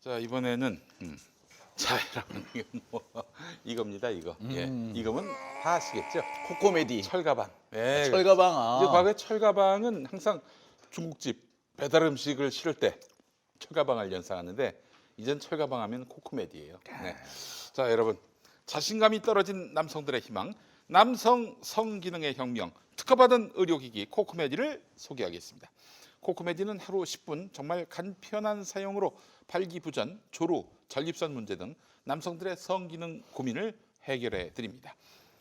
자, 이번에는 자, 여러분 이겁니다. 이거. 예. 이거면 다 아시겠죠? 코코메디. 철가방. 예. 철가방. 이제 아. 과거에 철가방은 항상 중국집 배달 음식을 실을 때 철가방을 연상하는데 이젠 철가방 하면 코코메디예요. 네. 자, 여러분. 자신감이 떨어진 남성들의 희망, 남성 성기능의 혁명, 특허받은 의료기기 코코메디를 소개하겠습니다. 코코메디는 하루 10분 정말 간편한 사용으로 발기부전, 조루, 전립선 문제 등 남성들의 성기능 고민을 해결해 드립니다.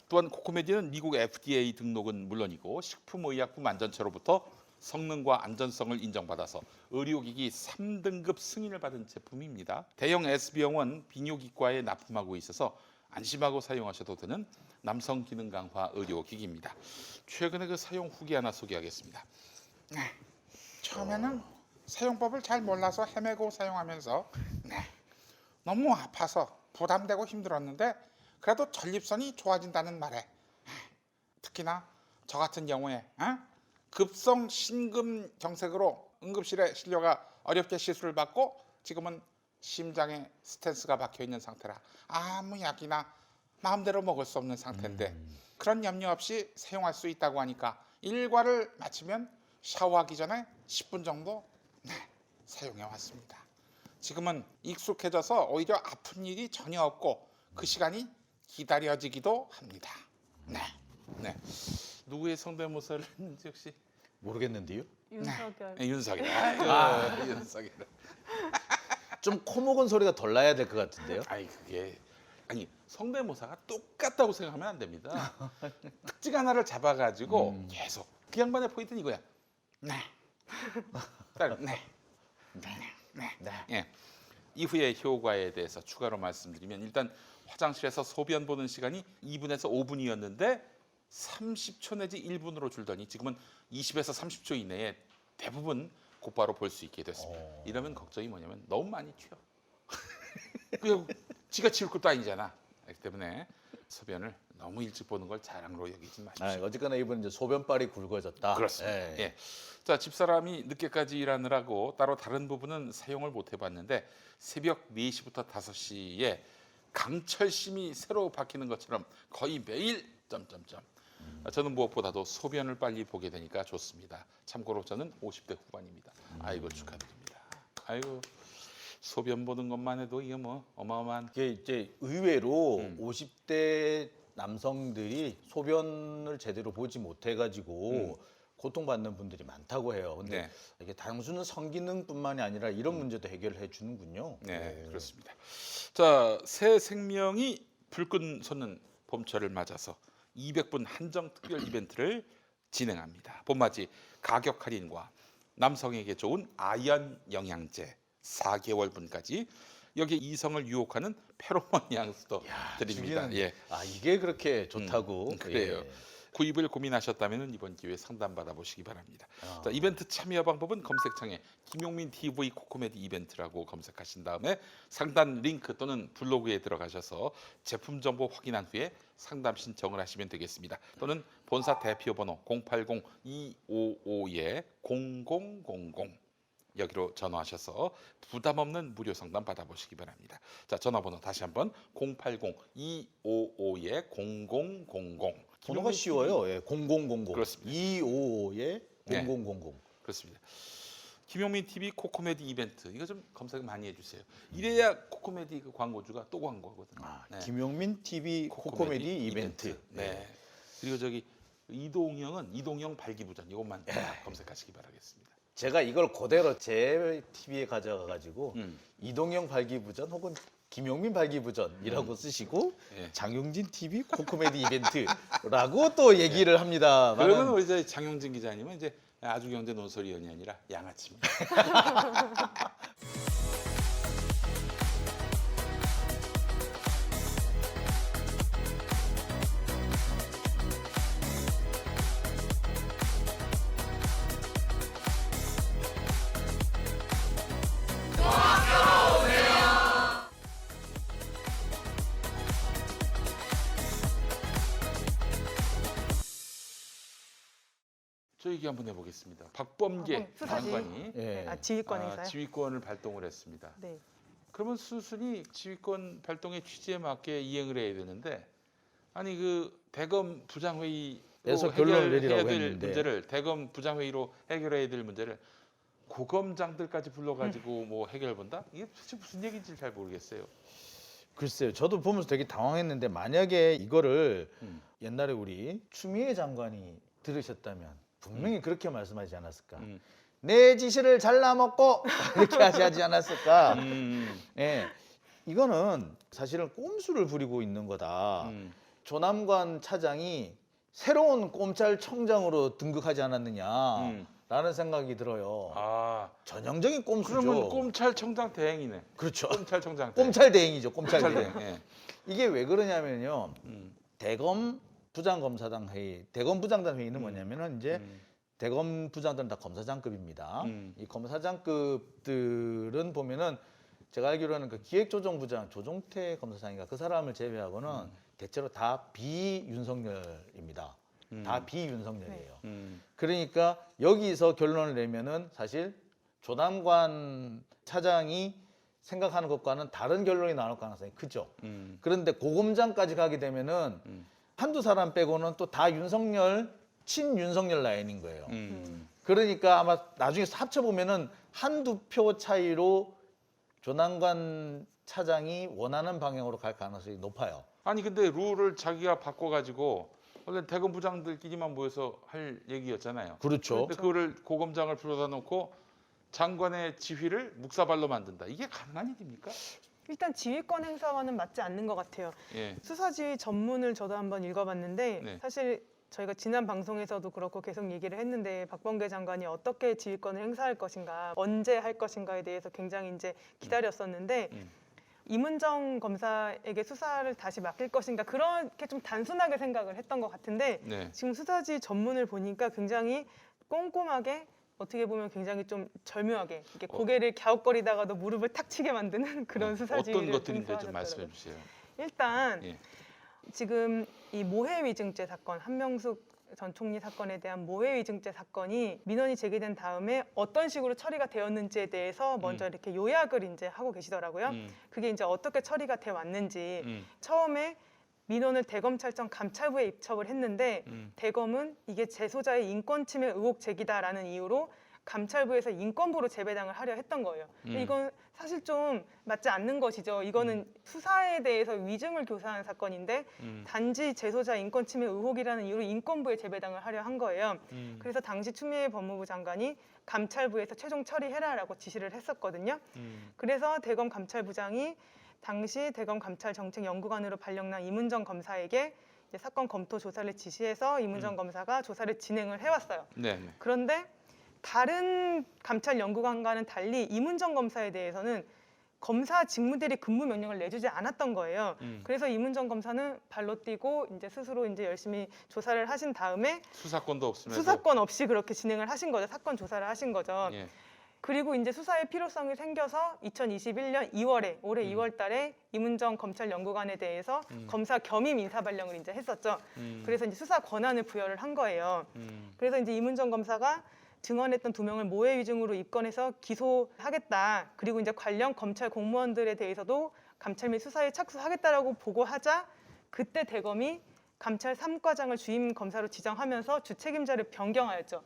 또한 코코메디는 미국 FDA 등록은 물론이고 식품의약품안전처로부터 성능과 안전성을 인정받아서 의료기기 3등급 승인을 받은 제품입니다. 대형 S병원 비뇨기과에 납품하고 있어서 안심하고 사용하셔도 되는 남성 기능 강화 의료기기입니다. 최근에 그 사용 후기 하나 소개하겠습니다. 처음에는 사용법을 잘 몰라서 헤매고 사용하면서 너무 아파서 부담되고 힘들었는데 그래도 전립선이 좋아진다는 말에 특히나 저 같은 경우에 급성 심근경색으로 응급실에 실려가 어렵게 시술을 받고 지금은 심장에 스텐스가 박혀 있는 상태라 아무 약이나 마음대로 먹을 수 없는 상태인데 그런 염려 없이 사용할 수 있다고 하니까 일과를 마치면 샤워하기 전에 10분 정도 사용해 왔습니다. 지금은 익숙해져서 오히려 아픈 일이 전혀 없고 그 시간이 기다려지기도 합니다. 네. 누구의 성대모사를 했는지 혹시 모르겠는데요. 윤석열. 윤석열. 윤석열. 좀 코먹은 소리가 덜 나야 될 것 같은데요. 아니 성대모사가 똑같다고 생각하면 안 됩니다. 특징 하나를 잡아가지고 계속 그 양반의 포인트는 이거야. 예. 이후의 효과에 대해서 추가로 말씀드리면 일단 화장실에서 소변 보는 시간이 2분에서 5분이었는데 30초 내지 1분으로 줄더니 지금은 20에서 30초 이내에 대부분 곧바로 볼 수 있게 됐습니다. 이러면 걱정이 뭐냐면 너무 많이 튀어. 그냥 지가 치울 것도 아니잖아. 그렇기 때문에 소변을 너무 일찍 보는 걸 자랑으로 여기지 마십시오. 어쨌거나 이번 이제 소변발이 굵어졌다. 그렇습니다. 예. 자, 집사람이 늦게까지 일하느라고 따로 다른 부분은 사용을 못 해봤는데 새벽 4시부터 5시에 강철심이 새로 박히는 것처럼 거의 매일 저는 무엇보다도 소변을 빨리 보게 되니까 좋습니다. 참고로 저는 50대 후반입니다. 아이고 축하드립니다. 아이고 소변 보는 것만 해도 이게 뭐 어마어마한. 이게 이제 의외로 50대 남성들이 소변을 제대로 보지 못해가지고 고통받는 분들이 많다고 해요. 근데 이게 단순한 성기능뿐만이 아니라 이런 문제도 해결해 주는군요. 네, 그렇습니다. 자, 새 생명이 불끈 솟는 봄철을 맞아서 200분 한정 특별 이벤트를 진행합니다. 봄맞이 가격 할인과 남성에게 좋은 아연 영양제 4개월분까지 여기에 이성을 유혹하는 페로몬 향수도 드립니다. 예. 이게 그렇게 좋다고. 그래요. 예. 구입을 고민하셨다면 이번 기회에 상담 받아보시기 바랍니다. 자, 이벤트 참여 방법은 검색창에 김용민 TV 코코메디 이벤트라고 검색하신 다음에 상단 링크 또는 블로그에 들어가셔서 제품 정보 확인한 후에 상담 신청을 하시면 되겠습니다. 또는 본사 대표 번호 080-255-0000 여기로 전화하셔서 부담 없는 무료 상담 받아보시기 바랍니다. 자, 전화번호 다시 한번 080-255-0000 번호가 쉬워요. 0000. 그렇습니다. 255에 0000. 그렇습니다. 김용민 TV 코코메디 이벤트 이거 좀 검색 많이 해주세요. 이래야 코코메디 그 광고주가 또 광고거든요. 김용민 TV 코코메디 이벤트. 네. 그리고 저기 이동형 발기부전 이것만 검색하시기 바라겠습니다. 제가 이걸 그대로 제 TV에 가져가가지고 이동영 발기부전 혹은 김용민 발기부전이라고 쓰시고 장용진 TV 코코메디 이벤트라고 또 얘기를 합니다. 그러면 우리 이제 장용진 기자님은 이제 아주경제 논설위원이 아니라 양아치입니다. 저 얘기 한번 해보겠습니다. 박범계 수사지. 장관이 지휘권에서요? 지휘권을 발동을 했습니다. 네. 그러면 순순히 지휘권 발동의 취지에 맞게 이행을 해야 되는데 아니 그 대검 부장회의에서 결론을 해결해야 내리라고 될 했는데. 문제를 대검 부장회의로 해결해야 될 문제를 고검장들까지 불러가지고 뭐 해결 본다? 이게 도대체 무슨 얘기인지 잘 모르겠어요. 글쎄요. 저도 보면서 되게 당황했는데 만약에 이거를 음. 옛날에 우리 추미애 장관이 들으셨다면 분명히 그렇게 말씀하지 않았을까. 내 지시를 잘라 먹고 이렇게 하지 않았을까. 예, 이거는 사실은 꼼수를 부리고 있는 거다. 조남관 차장이 새로운 꼼찰청장으로 등극하지 않았느냐라는 생각이 들어요. 아, 전형적인 꼼수죠. 그러면 꼼찰청장 대행이네. 그렇죠. 꼼찰청장 대행. 꼼찰 대행이죠. 꼼찰 꼼찰 대행. 대행. 예. 이게 왜 그러냐면요. 대검 부장검사당 회의, 대검 부장단 회의는 뭐냐면은 이제 대검 부장들은 다 검사장급입니다. 이 검사장급들은 보면은 제가 알기로는 그 기획조정부장 조종태 검사장인가 그 사람을 제외하고는 대체로 다 비윤석열입니다. 다 비윤석열이에요. 그러니까 여기서 결론을 내면은 사실 조남관 차장이 생각하는 것과는 다른 결론이 나올 가능성이 크죠. 그런데 고검장까지 가게 되면은 한두 사람 빼고는 또 다 윤석열, 친윤석열 라인인 거예요. 그러니까 아마 나중에 합쳐보면은 한두 표 차이로 조남관 차장이 원하는 방향으로 갈 가능성이 높아요. 아니 근데 룰을 자기가 바꿔가지고 원래 대검 부장들끼리만 모여서 할 얘기였잖아요. 그렇죠. 근데 그거를 고검장을 불러다 놓고 장관의 지휘를 묵사발로 만든다. 이게 가능한 일입니까? 일단 지휘권 행사와는 맞지 않는 것 같아요. 예. 수사지휘 전문을 저도 한번 읽어봤는데 네. 사실 저희가 지난 방송에서도 그렇고 계속 얘기를 했는데 박범계 장관이 어떻게 지휘권을 행사할 것인가, 언제 할 것인가에 대해서 굉장히 이제 기다렸었는데 이문정 검사에게 수사를 다시 맡길 것인가 그렇게 좀 단순하게 생각을 했던 것 같은데 네. 지금 수사지 전문을 보니까 굉장히 꼼꼼하게 어떻게 보면 굉장히 좀 절묘하게 이렇게 고개를 갸웃거리다가도 무릎을 탁 치게 만드는 그런 수사지휘를 어떤 것들인지 좀 행사하셨더라고요. 말씀해 주세요. 일단 예. 지금 이 모해위증죄 사건, 한명숙 전 총리 사건에 대한 모해위증죄 사건이 민원이 제기된 다음에 어떤 식으로 처리가 되었는지에 대해서 먼저 이렇게 요약을 이제 하고 계시더라고요. 그게 이제 어떻게 처리가 돼 왔는지 처음에 민원을 대검찰청 감찰부에 입첩을 했는데 대검은 이게 재소자의 인권침해 의혹 제기다라는 이유로 감찰부에서 인권부로 재배당을 하려 했던 거예요. 근데 이건 사실 좀 맞지 않는 것이죠. 이거는 수사에 대해서 위증을 교사한 사건인데 단지 재소자 인권침해 의혹이라는 이유로 인권부에 재배당을 하려 한 거예요. 그래서 당시 추미애 법무부 장관이 감찰부에서 최종 처리해라라고 지시를 했었거든요. 그래서 대검 감찰부장이 당시 대검 감찰정책연구관으로 발령난 이문정 검사에게 이제 사건 검토 조사를 지시해서 이문정 검사가 조사를 진행을 해왔어요. 네. 네. 그런데 다른 감찰 연구관과는 달리 이문정 검사에 대해서는 검사 직무대리 근무 명령을 내주지 않았던 거예요. 그래서 이문정 검사는 발로 뛰고 이제 스스로 이제 열심히 조사를 하신 다음에 수사권도 없으면서 수사권 없이 그렇게 진행을 하신 거죠. 사건 조사를 하신 거죠. 예. 그리고 이제 수사의 필요성이 생겨서 2021년 2월에 올해 2월 달에 이문정 검찰 연구관에 대해서 검사 겸임 인사 발령을 이제 했었죠. 그래서 이제 수사 권한을 부여를 한 거예요. 그래서 이제 이문정 검사가 증언했던 2명을 모해 위증으로 입건해서 기소하겠다. 그리고 이제 관련 검찰 공무원들에 대해서도 감찰 및 수사에 착수하겠다라고 보고하자 그때 대검이 감찰 3과장을 주임 검사로 지정하면서 주책임자를 변경하였죠.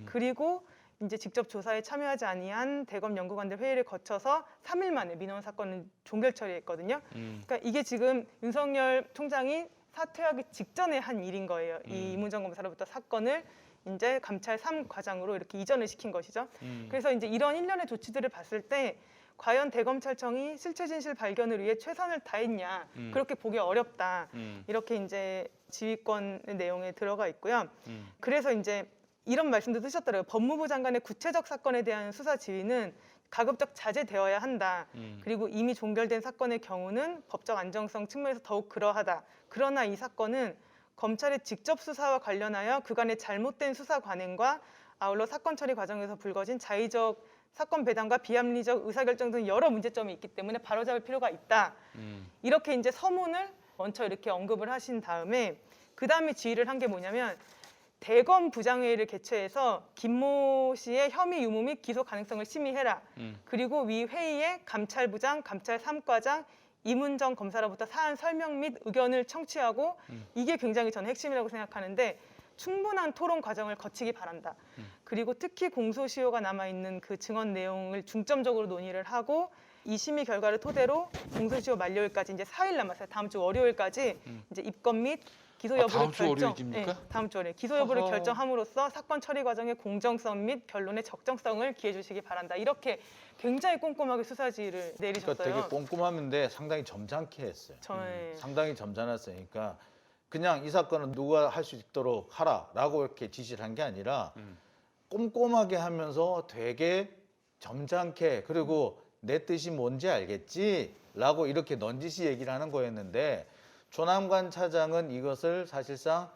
그리고 이제 직접 조사에 참여하지 아니한 대검 연구관들 회의를 거쳐서 3일 만에 민원 사건을 종결 처리했거든요. 그러니까 이게 지금 윤석열 총장이 사퇴하기 직전에 한 일인 거예요. 이 이문정 검사로부터 사건을 이제 감찰 3과장으로 이렇게 이전을 시킨 것이죠. 그래서 이제 이런 일련의 조치들을 봤을 때 과연 대검찰청이 실체 진실 발견을 위해 최선을 다했냐 그렇게 보기 어렵다. 이렇게 이제 지휘권의 내용에 들어가 있고요. 그래서 이제 이런 말씀도 드셨더라고요. 법무부 장관의 구체적 사건에 대한 수사 지휘는 가급적 자제되어야 한다. 그리고 이미 종결된 사건의 경우는 법적 안정성 측면에서 더욱 그러하다. 그러나 이 사건은 검찰의 직접 수사와 관련하여 그간의 잘못된 수사 관행과 아울러 사건 처리 과정에서 불거진 자의적 사건 배당과 비합리적 의사결정 등 여러 문제점이 있기 때문에 바로잡을 필요가 있다. 이렇게 이제 서문을 먼저 이렇게 언급을 하신 다음에 그 다음에 지휘를 한 게 뭐냐면 대검 부장회의를 개최해서 김모 씨의 혐의 유무 및 기소 가능성을 심의해라. 그리고 위 회의에 감찰부장, 감찰 3과장, 이문정 검사로부터 사안 설명 및 의견을 청취하고 이게 굉장히 저는 핵심이라고 생각하는데 충분한 토론 과정을 거치기 바란다. 그리고 특히 공소시효가 남아있는 그 증언 내용을 중점적으로 논의를 하고 이 심의 결과를 토대로 공소시효 만료일까지 이제 4일 남았어요. 다음 주 월요일까지 이제 입건 및 기소 여부를 다음 주 결정. 월요일입니까? 다음 주 월요일. 기소 여부를 어허. 결정함으로써 사건 처리 과정의 공정성 및 변론의 적정성을 기해 주시기 바란다. 이렇게 굉장히 꼼꼼하게 수사지를 내리셨어요. 그러니까 되게 꼼꼼했는데 상당히 점잖게 했어요. 저는 상당히 점잖았으니까 그냥 이 사건은 누가 할 수 있도록 하라라고 이렇게 지시를 한 게 아니라 꼼꼼하게 하면서 되게 점잖게 그리고 내 뜻이 뭔지 알겠지라고 이렇게 넌지시 얘기를 하는 거였는데 조남관 차장은 이것을 사실상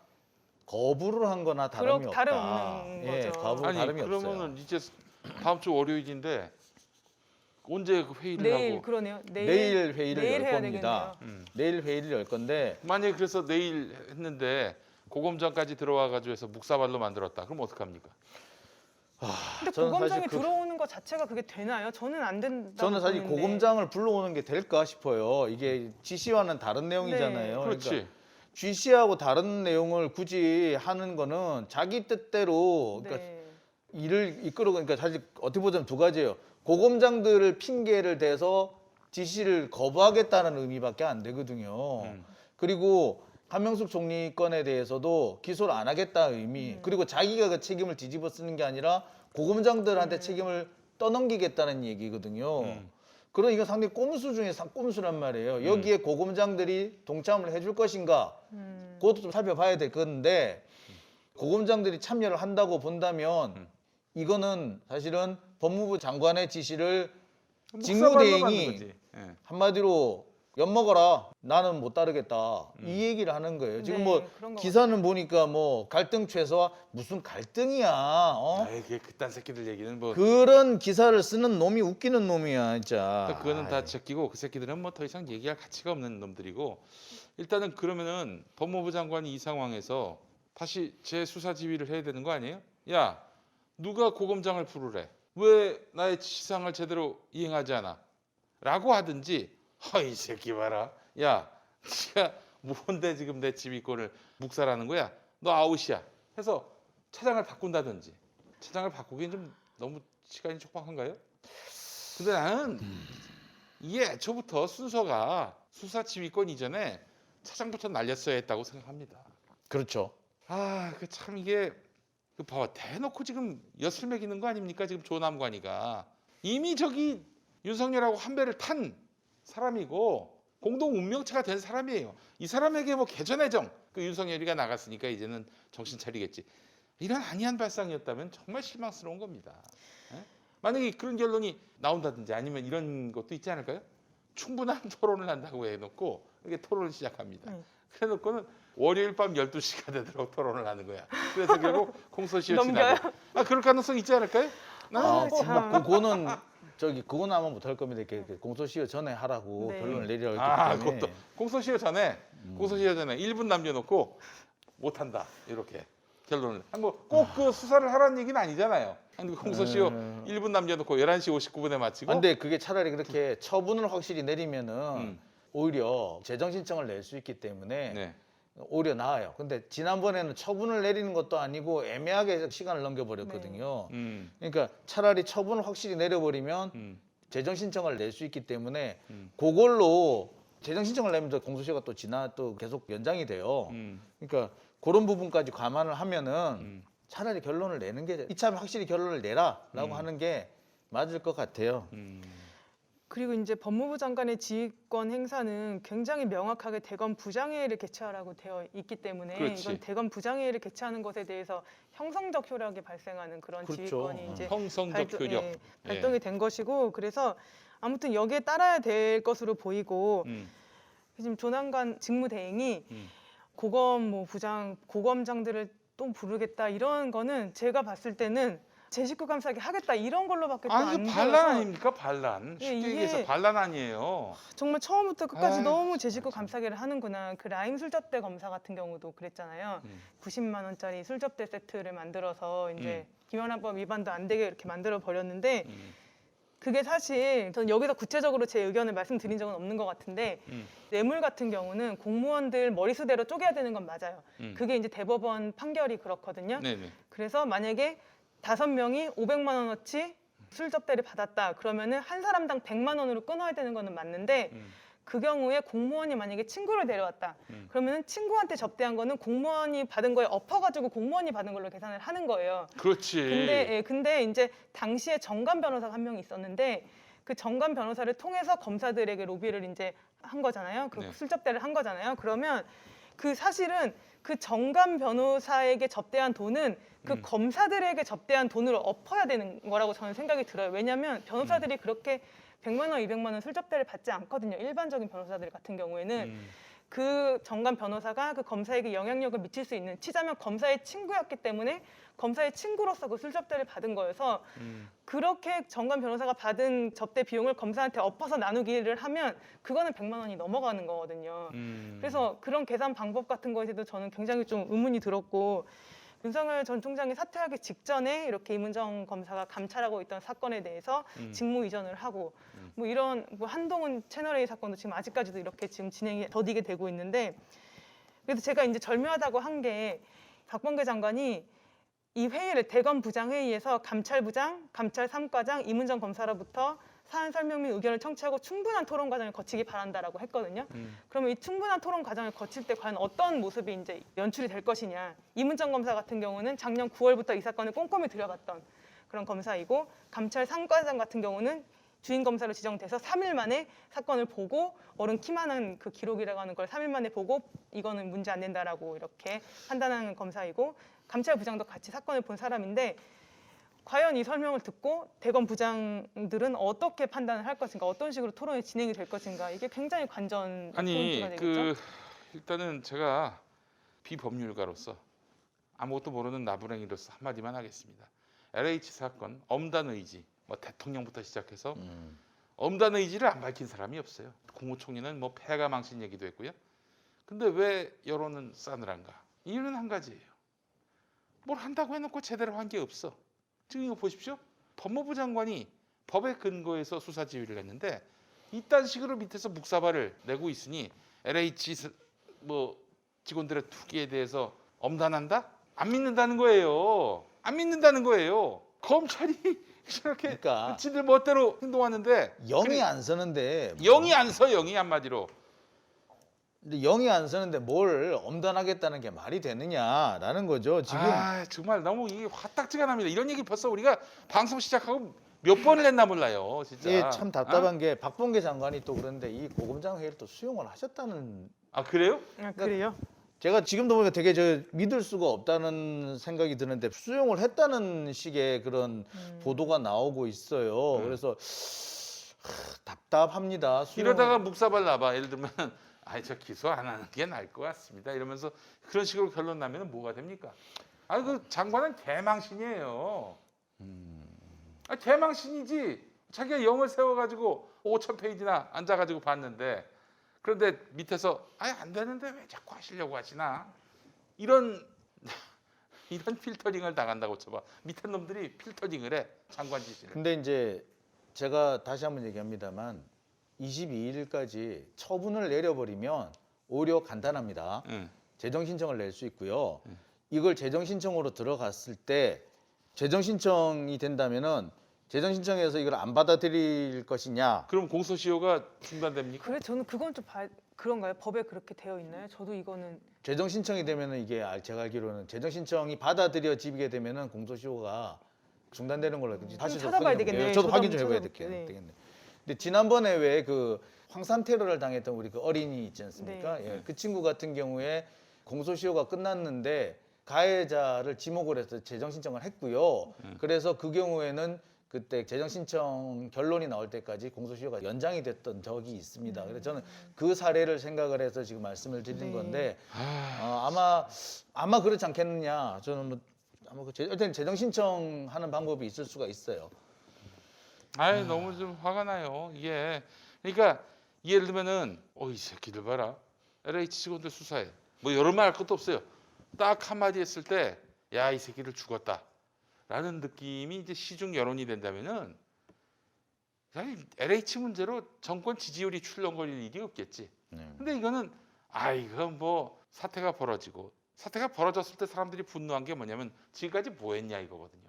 거부를 한 거나 다름이 없다. 다름없는 예, 거죠. 거부 아니 다름이 그러면은 없어요. 이제 다음 주 월요일인데 언제 그 회의를 내일 하고 그러네요. 내일 회의를 내일 열 해야 겁니다. 되겠네요. 내일 회의를 열 건데 만약에 그래서 내일 했는데 고검장까지 들어와 가지고 해서 묵사발로 만들었다. 그럼 어떡합니까? 근데 저는 고검장이 사실 들어오는 것 자체가 그게 되나요? 저는 안 된다고 저는 사실 보는데. 고검장을 불러오는 게 될까 싶어요. 이게 지시와는 다른 내용이잖아요. 그렇지. 그러니까 GC하고 다른 내용을 굳이 하는 거는 자기 뜻대로 그러니까 네. 일을 이끌어 그러니까 사실 어떻게 보자면 두 가지예요. 고검장들을 핑계를 대서 지시를 거부하겠다는 의미밖에 안 되거든요. 그리고 한명숙 총리 건에 대해서도 기소를 안 하겠다 의미. 그리고 자기가 그 책임을 뒤집어 쓰는 게 아니라 고검장들한테 책임을 떠넘기겠다는 얘기거든요. 그런 이거 상당히 꼼수 중에 꼼수란 말이에요. 여기에 고검장들이 동참을 해줄 것인가? 그것도 좀 살펴봐야 될 건데 고검장들이 참여를 한다고 본다면 이거는 사실은 법무부 장관의 지시를 묵사발로 만든 직무대행이 거지. 예. 한마디로 엿먹어라 나는 못 따르겠다 이 얘기를 하는 거예요. 지금 네, 뭐 그런 것 기사는 보니까 뭐 갈등 최소화 무슨 갈등이야? 어? 아이, 그 그딴 새끼들 얘기는 뭐 그런 기사를 쓰는 놈이 웃기는 놈이야 진짜. 그거는 다 제끼고 그 새끼들은 뭐 더 이상 얘기할 가치가 없는 놈들이고 일단은 그러면은 법무부 장관이 이 상황에서 다시 재수사 지휘를 해야 되는 거 아니에요? 야 누가 고검장을 부르래? 왜 나의 지시사항을 제대로 이행하지 않아? 라고 하든지 이 새끼 봐라. 야 네가 뭔데 지금 내 지휘권을 묵살하는 거야? 너 아웃이야. 해서 차장을 바꾼다든지. 차장을 바꾸기엔 좀 너무 시간이 촉박한가요? 근데 나는 이게 애초부터 순서가 수사 지휘권 이전에 차장부터 날렸어야 했다고 생각합니다. 그렇죠. 그 참 이게 그 봐봐 대놓고 지금 엿을 매기는 거 아닙니까? 지금 조남관이가 이미 저기 윤석열하고 한 배를 탄 사람이고 공동 운명체가 된 사람이에요. 이 사람에게 뭐 개전해정 그 윤석열이가 나갔으니까 이제는 정신 차리겠지. 이런 안이한 발상이었다면 정말 실망스러운 겁니다. 예? 만약에 그런 결론이 나온다든지 아니면 이런 것도 있지 않을까요? 충분한 토론을 한다고 해놓고 이렇게 토론을 시작합니다. 그래놓고는 월요일 밤 12시가 되도록 토론을 하는 거야. 그래서 결국 공소시효 지나고. 그럴 가능성 있지 않을까요? 참. 그거는 그거는 아마 못할 겁니다. 이렇게 공소시효 전에 하라고 네. 결론을 내리라고 했기 때문에. 그것도 공소시효 전에 1분 남겨놓고 못한다 이렇게 결론을. 꼭 그 수사를 하라는 얘기는 아니잖아요. 공소시효 1분 남겨놓고 11시 59분에 마치고. 근데 그게 차라리 그렇게 처분을 확실히 내리면은 오히려 재정 신청을 낼 수 있기 때문에 네. 오히려 나아요. 근데 지난번에는 처분을 내리는 것도 아니고 애매하게 시간을 넘겨버렸거든요. 그러니까 차라리 처분을 확실히 내려버리면 재정 신청을 낼 수 있기 때문에 그걸로 재정 신청을 내면 또 공소시효가 또 계속 연장이 돼요. 그러니까 그런 부분까지 감안을 하면은 차라리 결론을 내는 게 이참에 확실히 결론을 내라라고 하는 게 맞을 것 같아요. 그리고 이제 법무부 장관의 지휘권 행사는 굉장히 명확하게 대검 부장회의를 개최하라고 되어 있기 때문에 그렇지. 이건 대검 부장회의를 개최하는 것에 대해서 형성적 효력이 발생하는 그런 그렇죠. 지휘권이 이제 형성적 효력. 발동이 된 것이고 그래서 아무튼 여기에 따라야 될 것으로 보이고 지금 조남관 직무대행이 고검 부장 고검장들을 또 부르겠다 이런 거는 제가 봤을 때는 제 식구 감싸기 하겠다 이런 걸로밖에 또 아, 안 이거 반란 보여서 아닙니까? 반란. 예, 쉽게 이게- 얘기해서 반란 아니에요. 정말 처음부터 끝까지 아유, 너무 제 식구 감싸기를 하는구나. 그 라임 술접대 검사 같은 경우도 그랬잖아요. 90만 원짜리 술접대 세트를 만들어서 이제 김연아법 위반도 안 되게 이렇게 만들어 버렸는데 그게 사실 저는 여기서 구체적으로 제 의견을 말씀드린 적은 없는 것 같은데 뇌물 같은 경우는 공무원들 머리수대로 쪼개야 되는 건 맞아요. 그게 이제 대법원 판결이 그렇거든요. 네네. 그래서 만약에 5명이 500만 원어치 술 접대를 받았다 그러면은 한 사람당 100만 원으로 끊어야 되는 거는 맞는데 그 경우에 공무원이 만약에 친구를 데려왔다 그러면은 친구한테 접대한 거는 공무원이 받은 거에 엎어가지고 공무원이 받은 걸로 계산을 하는 거예요. 그렇지. 근데 이제 당시에 정관 변호사가 한 명 있었는데 그 정관 변호사를 통해서 검사들에게 로비를 이제 한 거잖아요. 그 네. 술접대를 한 거잖아요. 그러면 그 사실은 그 정관 변호사에게 접대한 돈은 그 검사들에게 접대한 돈으로 엎어야 되는 거라고 저는 생각이 들어요. 왜냐하면 변호사들이 그렇게 100만 원, 200만 원 술접대를 받지 않거든요. 일반적인 변호사들 같은 경우에는 그 정관 변호사가 그 검사에게 영향력을 미칠 수 있는 치자면 검사의 친구였기 때문에 검사의 친구로서 그 술접대를 받은 거여서 그렇게 정관 변호사가 받은 접대 비용을 검사한테 엎어서 나누기를 하면 그거는 100만 원이 넘어가는 거거든요. 그래서 그런 계산 방법 같은 거에 대해서 저는 굉장히 좀 의문이 들었고 윤석열 전 총장이 사퇴하기 직전에 이렇게 이문정 검사가 감찰하고 있던 사건에 대해서 직무 이전을 하고 뭐 이런 뭐 한동훈 채널A 사건도 지금 아직까지도 이렇게 지금 진행이 더디게 되고 있는데 그래서 제가 이제 절묘하다고 한 게 박범계 장관이 이 회의를 대검 부장 회의에서 감찰부장, 감찰 3과장, 이문정 검사로부터 사안 설명 및 의견을 청취하고 충분한 토론 과정을 거치기 바란다라고 했거든요. 그러면 이 충분한 토론 과정을 거칠 때 과연 어떤 모습이 이제 연출이 될 것이냐. 이문정 검사 같은 경우는 작년 9월부터 이 사건을 꼼꼼히 들여봤던 그런 검사이고 감찰 3과장 같은 경우는 주인 검사로 지정돼서 3일 만에 사건을 보고 어른 키만한 그 기록이라고 하는 걸 3일 만에 보고 이거는 문제 안 된다라고 이렇게 판단하는 검사이고 감찰부장도 같이 사건을 본 사람인데 과연 이 설명을 듣고 대검 부장들은 어떻게 판단을 할 것인가, 어떤 식으로 토론이 진행이 될 것인가 이게 굉장히 관전 아니 포인트가 되겠죠. 그 일단은 제가 비법률가로서 아무것도 모르는 나부랭이로서 한마디만 하겠습니다. LH 사건 엄단 의지 뭐 대통령부터 시작해서 엄단 의지를 안 밝힌 사람이 없어요. 국무총리는 뭐 폐가 망신 얘기도 했고요. 근데 왜 여론은 싸늘한가? 이유는 한 가지예요. 뭘 한다고 해놓고 제대로 한 게 없어. 지금 이거 보십시오. 법무부 장관이 법에 근거해서 수사 지휘를 했는데 이딴 식으로 밑에서 묵사발을 내고 있으니 LH 뭐 직원들의 투기에 대해서 엄단한다? 안 믿는다는 거예요. 안 믿는다는 거예요. 검찰이 이렇게 그러니까 지들 멋대로 행동하는데 영이 안 서는데 영이 안 서. 영이 한마디로. 근데 영이 안 서는데 뭘 엄단하겠다는 게 말이 되느냐라는 거죠. 지금 아 정말 너무 이 화딱지가 납니다. 이런 얘기 벌써 우리가 방송 시작하고 몇 번을 했나 몰라요. 진짜. 이게 참 답답한 게 박범계 장관이 또 그런데 이 고검장 회의를 또 수용을 하셨다는 아 그래요? 그래요? 제가 지금도 보니까 되게 저 믿을 수가 없다는 생각이 드는데 수용을 했다는 식의 그런 보도가 나오고 있어요. 그래서 답답합니다. 이러다가 묵사발 나봐. 예를 들면 아이 저 기소 안 하는 게 나을 것 같습니다. 이러면서 그런 식으로 결론 나면 뭐가 됩니까? 아 그 장관은 개망신이에요. 아 개망신이지. 자기가 영을 세워가지고 5,000페이지나 앉아가지고 봤는데 그런데 밑에서 아예 안 되는데 왜 자꾸 하시려고 하시나 이런 필터링을 당한다고 쳐봐. 밑에 놈들이 필터링을 해 장관 지시를. 근데 이제 제가 다시 한번 얘기합니다만 22일까지 처분을 내려버리면 오히려 간단합니다. 재정 신청을 낼 수 있고요. 이걸 재정 신청으로 들어갔을 때 재정 신청이 된다면은 재정 신청에서 이걸 안 받아들일 것이냐? 그럼 공소시효가 중단됩니까? 그래 저는 그건 좀 그런가요? 법에 그렇게 되어 있나요? 저도 이거는 재정 신청이 되면은 이게 제가 알기로는 재정 신청이 받아들여지게 되면은 공소시효가 중단되는 걸로 다시 찾아봐야 확인 좀- 되겠네요. 예, 저도 저도 확인 좀 한번 해봐야 찾아볼게요. 네. 되겠네. 근데 지난번에 왜 그 황산 테러를 당했던 우리 그 어린이 있지 않습니까? 네. 예, 그 친구 같은 경우에 공소시효가 끝났는데 가해자를 지목을 해서 재정 신청을 했고요. 그래서 그 경우에는 그때 재정 신청 결론이 나올 때까지 공소시효가 연장이 됐던 적이 있습니다. 그래서 저는 그 사례를 생각을 해서 지금 말씀을 드리는 네. 건데 아마 그렇지 않겠느냐. 저는 뭐 아마 일단 재정 신청하는 방법이 있을 수가 있어요. 아이 너무 좀 화가 나요. 이게 그러니까 예를 들면은 이 새끼들 봐라. LH 직원들 수사해. 뭐 여러 말 할 것도 없어요. 딱 한마디 했을 때 야 이 새끼들 죽었다. 라는 느낌이 이제 시중 여론이 된다면은 사실 LH 문제로 정권 지지율이 출렁거릴 일이 없겠지. 네. 근데 이거는 이건 뭐 사태가 벌어졌을 때 사람들이 분노한 게 뭐냐면 지금까지 뭐 했냐 이거거든요.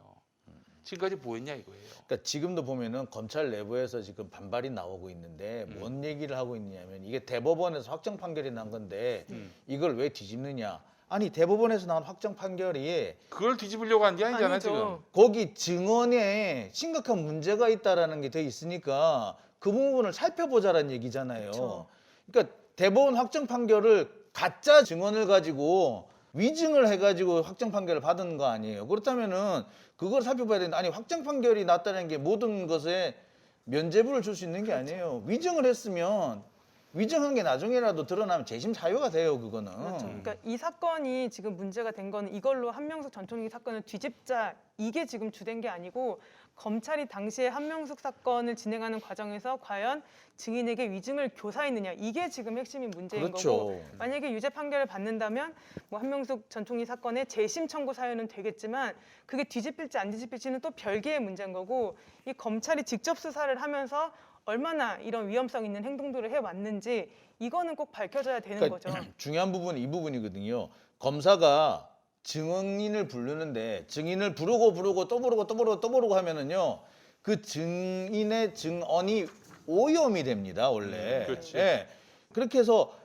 지금까지 뭐 했냐 이거예요. 그러니까 지금도 보면은 검찰 내부에서 지금 반발이 나오고 있는데 뭔 얘기를 하고 있냐면 이게 대법원에서 확정 판결이 난 건데 이걸 왜 뒤집느냐? 아니 대법원에서 나온 확정 판결이 그걸 뒤집으려고 한 게 아니잖아 아니죠. 지금. 거기 증언에 심각한 문제가 있다라는 게 돼 있으니까 그 부분을 살펴보자라는 얘기잖아요. 그쵸. 그러니까 대법원 확정 판결을 가짜 증언을 가지고 위증을 해가지고 확정 판결을 받은 거 아니에요. 그렇다면은 그걸 살펴봐야 되는데 아니 확정 판결이 났다는 게 모든 것에 면죄부를 줄 수 있는 게 아니에요. 위증을 했으면 위증한 게 나중에라도 드러나면 재심 사유가 돼요. 그거는. 그렇죠. 그러니까 이 사건이 지금 문제가 된 거는 이걸로 한명숙 전 총리 사건을 뒤집자 이게 지금 주된 게 아니고 검찰이 당시에 한명숙 사건을 진행하는 과정에서 과연 증인에게 위증을 교사했느냐 이게 지금 핵심인 문제인 그렇죠. 거고 만약에 유죄 판결을 받는다면 뭐 한명숙 전 총리 사건의 재심 청구 사유는 되겠지만 그게 뒤집힐지 안 뒤집힐지는 또 별개의 문제인 거고 이 검찰이 직접 수사를 하면서 얼마나 이런 위험성 있는 행동들을 해왔는지 이거는 꼭 밝혀져야 되는 그러니까 거죠. 중요한 부분이 이 부분이거든요. 검사가 증인을 부르는데 증인을 부르고 또 부르고 하면은요. 그 증인의 증언이 오염이 됩니다. 원래. 그렇지. 예. 그렇게 해서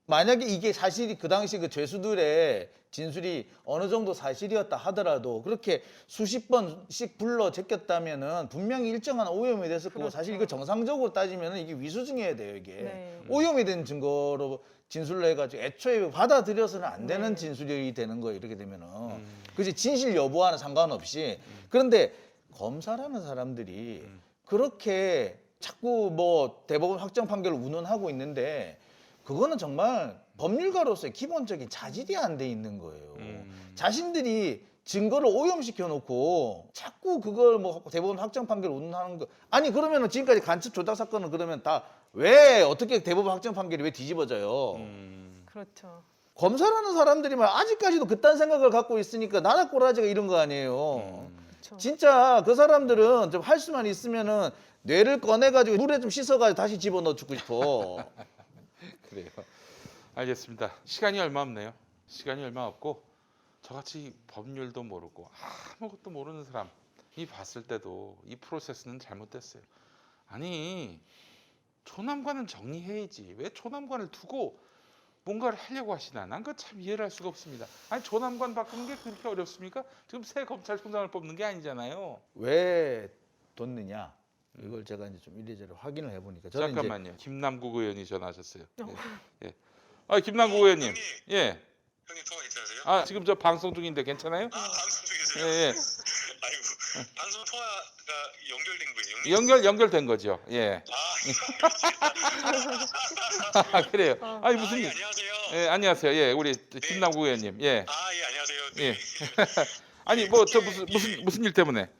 만약에 이게 사실이 그 당시 그 죄수들의 진술이 어느 정도 사실이었다 하더라도 그렇게 수십 번씩 불러 제꼈다면은 분명히 일정한 오염이 됐을 거고 그렇죠. 사실 이거 정상적으로 따지면은 이게 위수증해야 돼요 이게 네. 오염이 된 증거로 진술을 해가지고 애초에 받아들여서는 안 되는 네. 진술이 되는 거예요 이렇게 되면은 그지 진실 여부와는 상관없이 그런데 검사라는 사람들이 그렇게 자꾸 뭐 대법원 확정 판결을 운운하고 있는데 그거는 정말 법률가로서의 기본적인 자질이 안 돼 있는 거예요. 자신들이 증거를 오염시켜 놓고 자꾸 그걸 뭐 대법원 확정 판결 운운하는 거 아니 그러면은 지금까지 간첩 조작 사건은 그러면 다 왜 어떻게 대법원 확정 판결이 왜 뒤집어져요? 그렇죠. 검사라는 사람들이만 아직까지도 그딴 생각을 갖고 있으니까 나라 꼬라지가 이런 거 아니에요. 그렇죠. 진짜 그 사람들은 좀 할 수만 있으면은 뇌를 꺼내가지고 물에 좀 씻어가지고 다시 집어넣어주고 싶어. 그래요. 알겠습니다. 시간이 얼마 없네요. 시간이 얼마 없고 저같이 법률도 모르고 아무것도 모르는 사람이 봤을 때도 이 프로세스는 잘못됐어요. 아니 초남관은 정리해야지. 왜 초남관을 두고 뭔가를 하려고 하시나? 난 그거 참 이해를 할 수가 없습니다. 아니 초남관 바꾸는 게 그렇게 어렵습니까? 지금 새 검찰총장을 뽑는 게 아니잖아요. 왜 뒀느냐? 이걸 제가 이제 좀 이래저래 확인을 해보니까 저는 잠깐만요. 김남국 의원이 전화하셨어요. 예. 예. 김남국 의원님. 형님. 예. 형님 통화 괜찮으세요? 지금 저 방송 중인데 괜찮아요? 방송 중이세요? 예, 아이고 방송 통화가 연결된 거예요, 형님? 예. 연결된 거죠. 예. 그래요. 아니 무슨 예, 일? 안녕하세요. 예, 안녕하세요. 예, 우리 김남국 의원님. 예. 예, 안녕하세요. 네. 예. 아니 뭐 저 무슨 일 때문에? 네,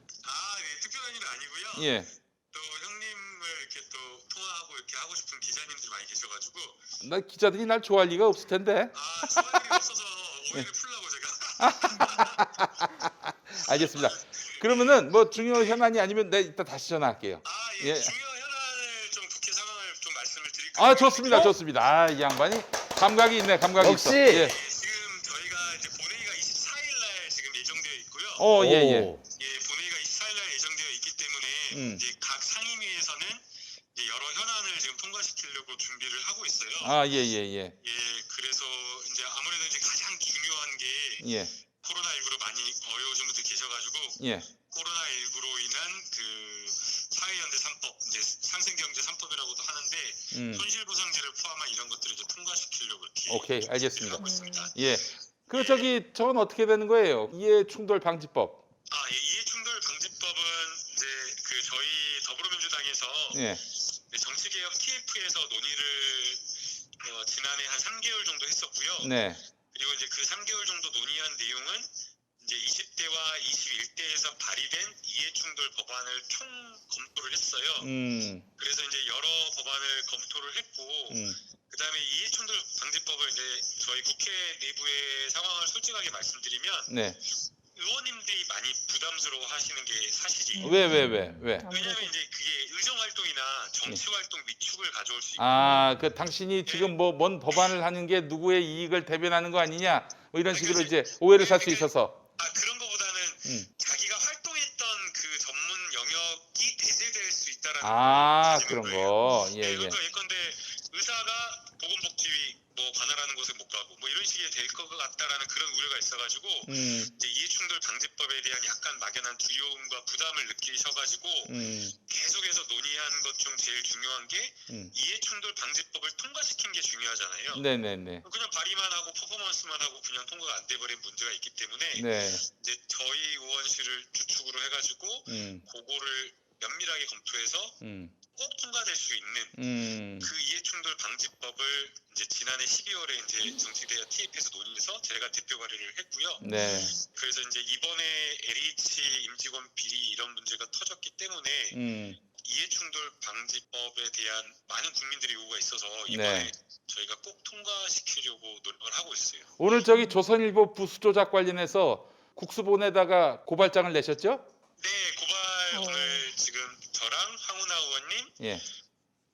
특별한 일은 아니고요. 예. 또 형님을 이렇게 또 통화하고 이렇게 하고 싶은 기자님들이 많이 계셔가지고 나 기자들이 날 좋아할 리가 없을 텐데. 통화 일이 없어서 오해를 풀려고 제가. 알겠습니다. 그러면은 뭐 중요 현안이 아니면 내가 이따 다시 전화할게요. 예, 예. 중요한 현안을 좀 국회 상황을 좀 말씀을 드릴까요? 좋습니다. 좋습니다. 이 양반이 감각이 있네. 감각이 역시. 있어. 예. 지금 저희가 이제 본회의가 24일 날 지금 예정되어 있고요. 예, 예. 본회의가 24일 날 예정되어 있기 때문에 이제 각 상임위에서는 이제 여러 현안을 지금 통과시키려고 준비를 하고 있어요. 예, 예, 예. 그래서 이제 아무래도 이제 가장 중요한 게 예. 코로나19로 많이 어려우신 분들 계셔가지고 예. 코로나19로 인한 그 사회연대 3법, 이제 상생경제 3법이라고도 하는데 손실보상제를 포함한 이런 것들을 이제 통과시키려고 이렇게 오케이, 알겠습니다. 하고 있습니다. 예. 저건 어떻게 되는 거예요? 이해충돌방지법. 이해충돌 방지법은 이제 그 저희 더불어민주당에서 예. 정치개혁 TF에서 논의를 지난해 한 3개월 정도 했었고요. 네. 그리고 이제 그 3개월 정도 논의한 내용은 이제 이제 20대와 21대에서 발의된 이해충돌 법안을 총 검토를 했어요. 그래서 이제 여러 법안을 검토를 했고 그다음에 이해충돌 방지법을 이제 저희 국회 내부의 상황을 솔직하게 말씀드리면 네. 의원님들이 많이 부담스러워 하시는 게 사실이에요. 왜? 왜냐하면 이제 그게 의정 활동이나 정치 활동 위축을 가져올 수 있고 아, 그 당신이 지금 뭐 뭔 법안을 하는 게 누구의 이익을 대변하는 거 아니냐? 뭐 이런 식으로 이제 오해를 살 수 있어서. 그런 거보다는 자기가 활동했던 그 전문 영역이 배제될 수 있다라는 그런 거예요. 거. 네, 예. 그러니까 예컨대 의사가 보건복지위 뭐 관할하는 곳에 못 가고 뭐 이런 식이 될 것 같다라는 그런 우려가 있어가지고 이제 이해충돌 방지법에 대한 약간 막연한 두려움과 부담을 느끼셔가지고 계속해서 논의한 것 중 제일 중요한 게 이해충돌 방지법을 통과시킨 게 중요하잖아요. 네네네. 그냥 발의만 하고 퍼포먼스만 하고 그냥 통과가 안 돼버린 문제가 있기 때문에 네. 이제 저희 의원실을 주축으로 해가지고 그거를 면밀하게 검토해서 꼭 통과될 수 있는 그 이해충돌 방지법을 이제 지난해 12월에 이제 정치대와 TF에서 논의해서 제가 대표 발의를 했고요. 네. 그래서 이제 이번에 LH 임직원 비리 이런 문제가 터졌기 때문에 이해충돌 방지법에 대한 많은 국민들의 요구가 있어서 이번에 네. 저희가 꼭 통과시키려고 노력을 하고 있어요. 오늘 저기 조선일보 부수 조작 관련해서 국수본에다가 고발장을 내셨죠? 네, 고발 오늘 지금 저랑 황운하 의원님 예.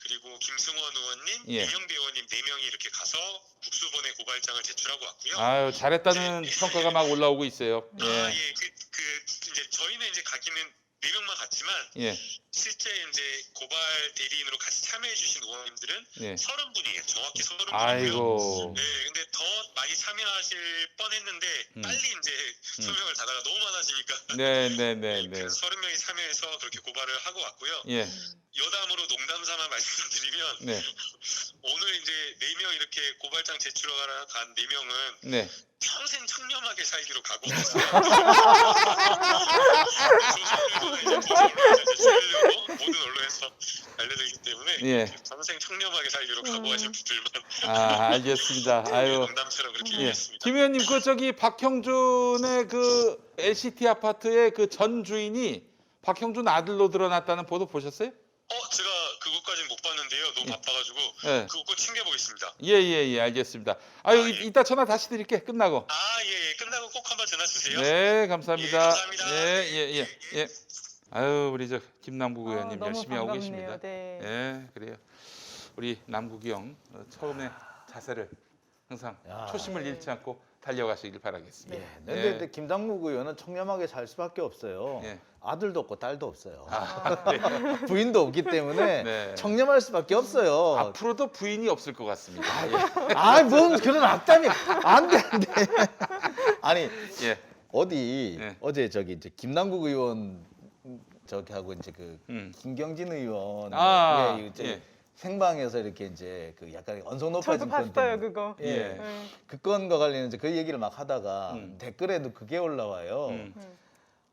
그리고 김승원 의원님, 예. 이명배 의원님 4명이 이렇게 가서 국수본에 고발장을 제출하고 왔고요. 아유, 잘했다는 평가가 막 올라오고 있어요. 예. 예, 이제 저희는 이제 가기는 4명만 갔지만 예. 실제 이제 고발 대리인으로 같이 참여해주신 의원님들은 예. 30분이에요. 정확히 30분이고요. 아이고. 네, 근데 더 많이 참여하실 뻔했는데 빨리 이제 소명을 닫아가 너무 많아지니까. 네네네네. 그래서 30명이 참여해서 그렇게 고발을 하고 왔고요. 예. 여담으로 농담삼아 말씀드리면 네. 오늘 이제 4명 이렇게 고발장 제출하러 간 4명은 네. 평생 청렴하게 살기로 각오했어요. 제출하려고 모든 언론에서 알려드리기 때문에 예. 평생 청렴하게 살기로 각오하신 분들만 알겠습니다. 아유. 농담처럼 그렇게 예. 얘기했습니다. 김 의원님, 그 저기 박형준의 그 LCT 아파트의 그 전 주인이 박형준 아들로 드러났다는 보도 보셨어요? 제가 그것까지는 못 봤는데요. 너무 바빠가지고 예. 그거 꼭 챙겨보겠습니다. 예, 알겠습니다. 아유, 예. 이따 전화 다시 드릴게. 끝나고. 예. 끝나고 꼭 한번 전화 주세요. 네, 감사합니다. 예, 감사합니다. 예. 아유, 우리 저 김남국 의원님 너무 열심히 하고 반갑네요. 계십니다. 네. 예, 그래요. 우리 남국이 형 처음에 자세를 항상 야. 초심을 잃지 않고 달려가시길 바라겠습니다. 예. 근데 김당국 의원은 청렴하게 살 수밖에 없어요. 예. 아들도 없고 딸도 없어요. 네. 부인도 없기 때문에 네. 청렴할 수밖에 없어요. 앞으로도 부인이 없을 것 같습니다. 뭔 그런 악담이 안 돼. 아니 예. 어디 예. 어제 저기 이제 김남국 의원 저기 하고 이제 그 김경진 의원 이제 예. 생방에서 이렇게 이제 그 약간 언성 높아진 저도 건 봤어요, 때문에. 그거. 예. 네. 그 건과 관련해서 그 얘기를 막 하다가 댓글에도 그게 올라와요.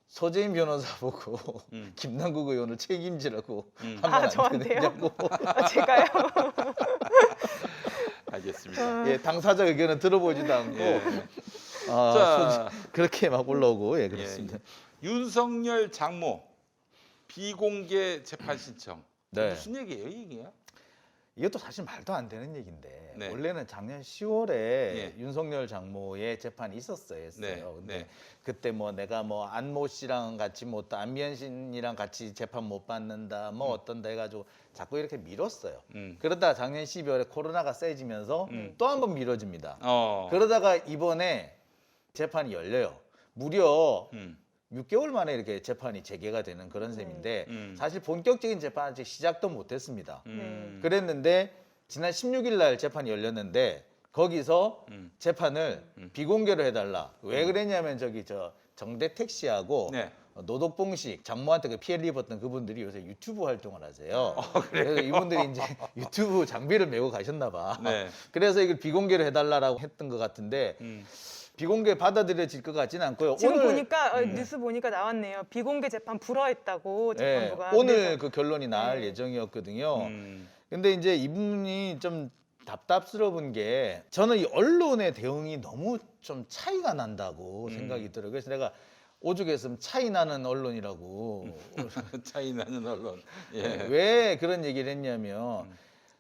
서재인 변호사 보고 김남국 의원을 책임지라고 하면 안 저한테요? 되냐고. 제가요? 알겠습니다. 예, 당사자 의견은 들어보지도 않고 예. 자, 그렇게 막 올라오고 예, 그렇습니다. 윤석열 장모 비공개 재판 신청. 네. 무슨 얘기예요, 이게? 이것도 사실 말도 안 되는 얘기인데 네. 원래는 작년 10월에 예. 윤석열 장모의 재판이 있었어요. 네, 근데 네. 그때 뭐 내가 뭐 안모 씨랑 같이 뭐 또 안미연 씨랑 같이 재판 못 받는다 뭐 어떤다 해가지고 자꾸 이렇게 미뤘어요. 그러다가 작년 12월에 코로나가 세지면서 또 한 번 미뤄집니다. 그러다가 이번에 재판이 열려요. 무려 6개월 만에 이렇게 재판이 재개가 되는 그런 셈인데 사실 본격적인 재판은 아직 시작도 못했습니다. 그랬는데 지난 16일 날 재판이 열렸는데 거기서 재판을 비공개로 해달라. 왜 그랬냐면 저기 저 정대택 씨하고 네. 노덕봉식 장모한테 그 피해를 입었던 그분들이 요새 유튜브 활동을 하세요. 그래서 이분들이 이제 유튜브 장비를 메고 가셨나 봐. 네. 그래서 이걸 비공개로 해달라고 했던 것 같은데 비공개 받아들여질 것 같지는 않고요. 지금 오늘 보니까 뉴스 보니까 나왔네요. 비공개 재판 불허했다고 재판부가. 오늘 그래서. 그 결론이 날 네. 예정이었거든요. 근데 이제 이분이 좀 답답스러운 게 저는 이 언론의 대응이 너무 좀 차이가 난다고 생각이 들어요. 그래서 내가 오죽했으면 차이 나는 언론이라고. 차이 나는 언론. 예. 왜 그런 얘기를 했냐면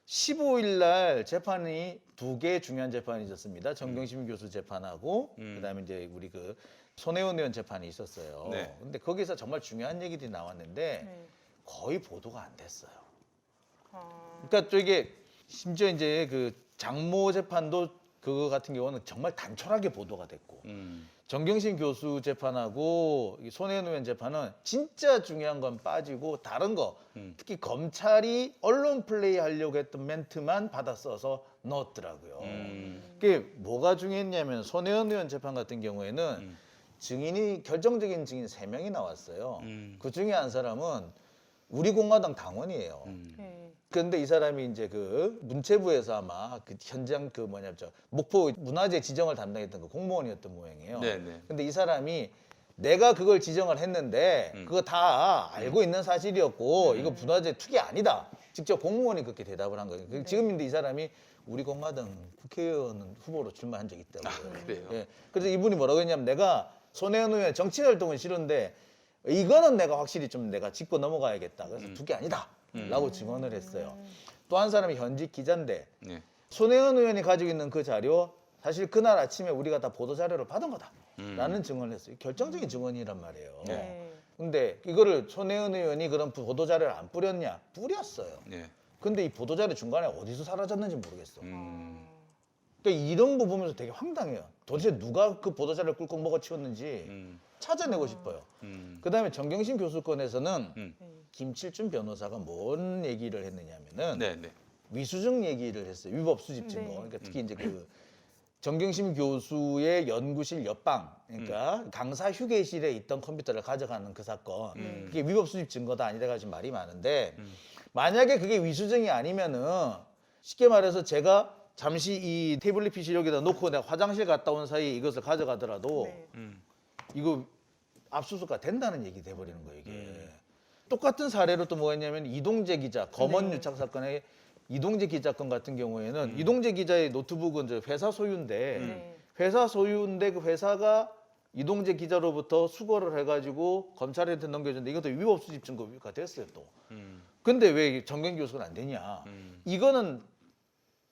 15일 날 재판이 두 개 중요한 재판이 있었습니다. 정경심 교수 재판하고 그다음에 이제 우리 그 손혜원 의원 재판이 있었어요. 네. 근데 거기서 정말 중요한 얘기들이 나왔는데 네. 거의 보도가 안 됐어요. 아, 그러니까 저게 심지어 이제 그 장모 재판도 그거 같은 경우는 정말 단촐하게 보도가 됐고 정경심 교수 재판하고 이 손혜원 의원 재판은 진짜 중요한 건 빠지고 다른 거 특히 검찰이 언론 플레이 하려고 했던 멘트만 받아 써서 넣었더라고요. 그게 뭐가 중요했냐면 손혜원 의원 재판 같은 경우에는 증인이 결정적인 증인 3명이 나왔어요. 그 중에 한 사람은 우리 공화당 당원이에요. 네. 그런데 이 사람이 이제 그 문체부에서 아마 그 현장 그 뭐냐 저 목포 문화재 지정을 담당했던 그 공무원이었던 모양이에요. 네네. 근데 이 사람이 내가 그걸 지정을 했는데 그거 다 알고 있는 사실이었고 이거 문화재 투기 아니다. 직접 공무원이 그렇게 대답을 한 거예요. 지금인데 이 사람이 우리 공화당 국회의원 후보로 출마한 적이 있다고요. 그래요? 예. 그래서 이분이 뭐라고 했냐면 내가 손혜원 의원 정치 활동은 싫은데 이거는 내가 확실히 좀 내가 짚고 넘어가야겠다. 그래서 투기 아니다. 라고 증언을 했어요. 또 한 사람이 현직 기자인데 네. 손혜원 의원이 가지고 있는 그 자료 사실 그날 아침에 우리가 다 보도 자료를 받은 거다. 라는 증언을 했어요. 결정적인 증언이란 말이에요. 네. 근데 이거를 손혜원 의원이 그런 보도 자료를 안 뿌렸냐? 뿌렸어요. 네. 근데 이 보도 자료 중간에 어디서 사라졌는지 모르겠어. 음. 그러니까 이런 거 보면서 되게 황당해요. 도대체 누가 그 보도 자료를 꿀꺽 먹어치웠는지 찾아내고 싶어요. 그다음에 정경심 교수 건에서는 김칠준 변호사가 뭔 얘기를 했느냐면은 네네. 위수증 얘기를 했어요. 위법 수집 증거. 네. 그러니까 특히 이제 그 정경심 교수의 연구실 옆방, 그러니까 강사 휴게실에 있던 컴퓨터를 가져가는 그 사건. 그게 위법 수집 증거다 아니라 지금 말이 많은데 만약에 그게 위수증이 아니면은 쉽게 말해서 제가 잠시 이 태블릿 PC 여기다 놓고 내가 화장실 갔다 온 사이에 이것을 가져가더라도 네. 이거 압수수색가 된다는 얘기 돼버리는 거예요 이게. 똑같은 사례로 또 뭐가 있냐면 이동재 기자 검언 네. 유착 사건의 이동재 기자 건 같은 경우에는 이동재 기자의 노트북은 이제 회사 소유인데 네. 회사 소유인데 그 회사가 이동재 기자로부터 수거를 해가지고 검찰한테 넘겨줬는데 이것도 위법 수집 증거가 됐어요 또. 근데 왜 정경 교수는 안 되냐? 이거는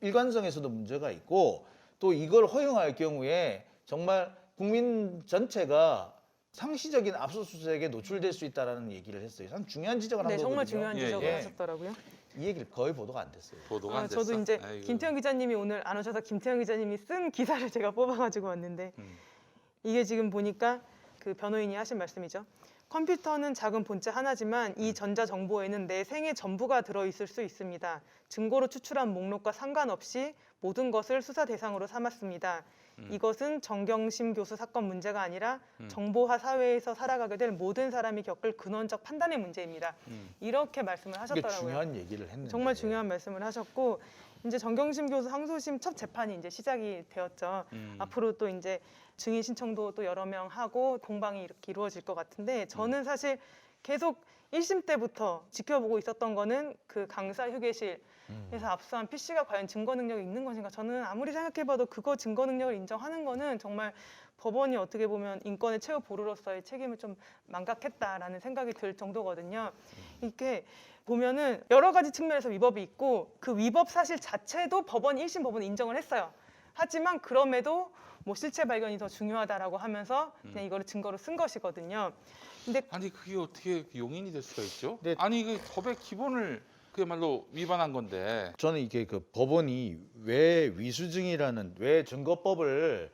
일관성에서도 문제가 있고 또 이걸 허용할 경우에 정말 국민 전체가 상시적인 압수수색에 노출될 수 있다라는 얘기를 했어요. 참 중요한 지적을 한 네, 거거든요. 정말 중요한 예, 지적을 예. 하셨더라고요. 이 얘기를 거의 보도가 안 됐어요. 보도가 안 됐어. 저도 이제 아이고. 김태형 기자님이 오늘 안 오셔서 김태형 기자님이 쓴 기사를 제가 뽑아가지고 왔는데 이게 지금 보니까 그 변호인이 하신 말씀이죠. 컴퓨터는 작은 본체 하나지만 이 전자 정보에는 내 생애 전부가 들어있을 수 있습니다. 증거로 추출한 목록과 상관없이 모든 것을 수사 대상으로 삼았습니다. 이것은 정경심 교수 사건 문제가 아니라 정보화 사회에서 살아가게 될 모든 사람이 겪을 근원적 판단의 문제입니다. 이렇게 말씀을 이게 하셨더라고요. 중요한 얘기를 했는데 정말 중요한 말씀을 하셨고 이제 정경심 교수 항소심 첫 재판이 이제 시작이 되었죠. 앞으로 또 이제 증인 신청도 또 여러 명 하고 공방이 이렇게 이루어질 것 같은데 저는 사실 계속 1심 때부터 지켜보고 있었던 거는 그 강사 휴게실에서 압수한 PC가 과연 증거 능력이 있는 것인가. 저는 아무리 생각해봐도 그거 증거 능력을 인정하는 거는 정말 법원이 어떻게 보면 인권의 최후 보루로서의 책임을 좀 망각했다라는 생각이 들 정도거든요. 이렇게 보면은 여러 가지 측면에서 위법이 있고 그 위법 사실 자체도 법원이 1심 법원이 인정을 했어요. 하지만 그럼에도 뭐 실체 발견이 더 중요하다라고 하면서 그냥 이거를 증거로 쓴 것이거든요. 근데 아니 그게 어떻게 용인이 될 수가 있죠? 네. 아니 그 법의 기본을 그야말로 위반한 건데. 저는 이게 그 법원이 왜 위수증이라는 왜 증거법을